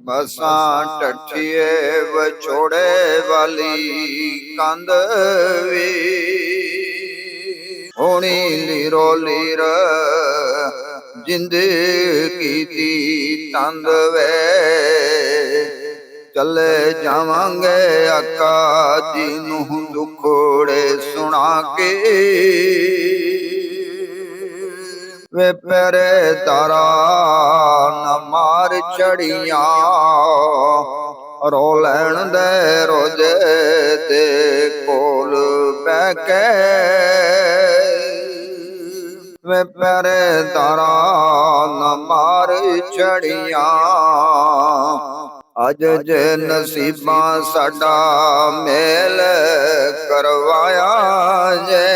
ਮਸਾਂ ਟੱਠੀਏ ਵਿਛੋੜੇ ਵਾਲੀ ਕੰਧ ਵੇ, ਹੋਣੀ ਲੀਰੋ ਲੀਰ ਜ਼ਿੰਦਗੀ ਦੀ ਤੰਦ ਵੇ, ਚੱਲੇ ਜਾਵਾਂਗੇ ਆਕਾ ਜੀ ਨੂੰ ਦੁਖੜੇ ਸੁਣਾ ਕੇ। ਵੇ ਪਹਿਰੇਦਾਰਾ ਨਾ ਮਾਰ ਚੜੀਆਂ, ਰੋ ਲੈਣ ਦੇ ਰੋਜੇ ਦੇ ਕੋਲ ਬਹਿ ਕੇ। ਵੇ ਪਹਿਰੇਦਾਰਾ ਨਾ ਮਾਰ ਚੜੀਆਂ, ਅੱਜ ਜੇ ਨਸੀਬਾਂ ਸਾਡਾ ਮੇਲ ਕਰਵਾਇਆ ਜੇ,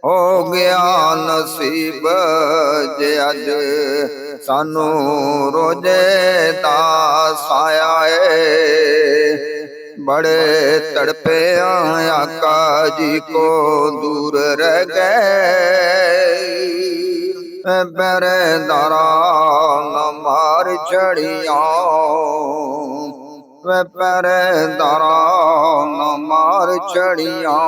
ਹੋ ਗਿਆ ਨਸੀਬ ਜੇ ਅੱਜ ਸਾਨੂੰ ਰੋਜੇ ਦਾ ਸਾਇਆ ਏ। ਬੜੇ ਤੜਪੇ ਆਕਾ ਜੀ ਕੋ ਦੂਰ ਰਹਿ ਗਏ, ਪਹਿਰੇਦਾਰਾ ਨਾ ਮਾਰ ਚੜੀਆਂ, ਵੇ ਪਹਿਰੇਦਾਰਾ ਨਾ ਮਾਰ ਚੜੀਆਂ।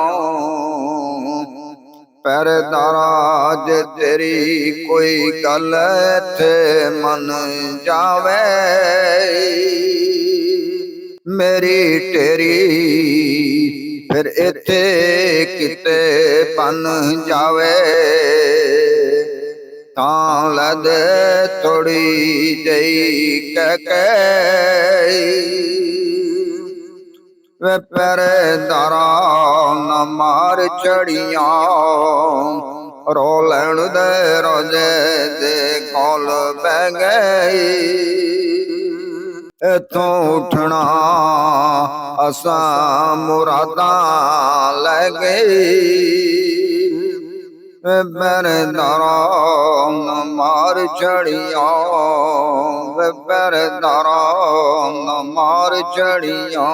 ਪਹਿਰੇਦਾਰਾ ਜੇ ਤੇਰੀ ਕੋਈ ਗੱਲ ਇੱਥੇ ਮੰਨ ਜਾਵੇ, ਮੇਰੀ ਤੇਰੀ ਫਿਰ ਇੱਥੇ ਕਿਤੇ ਬਣ ਜਾਵੇ। ਤਾਂ ਲੈ ਦੇ ਥੋੜੀ ਜਿਹੀ ਕਹਿ ਕੇ, ਵੇ ਪਹਿਰੇਦਾਰਾ ਨਾ ਮਾਰ ਚੜੀਆਂ, ਰੋ ਲੈਣ ਦੇ ਰੋਜੇ ਦੇ ਕੋਲ ਬਹਿ ਗਈ। ਇੱਥੋਂ ਉੱਠਣਾ ਅਸਾਂ ਮੁਰਾਦਾਂ ਲੈ ਗਈ, ਪਹਿਰੇਦਾਰਾ ਨਾ ਮਾਰ ਚੜੀਆਂ, ਪਹਿਰੇਦਾਰਾ ਨਾ ਮਾਰ ਚੜੀਆਂ।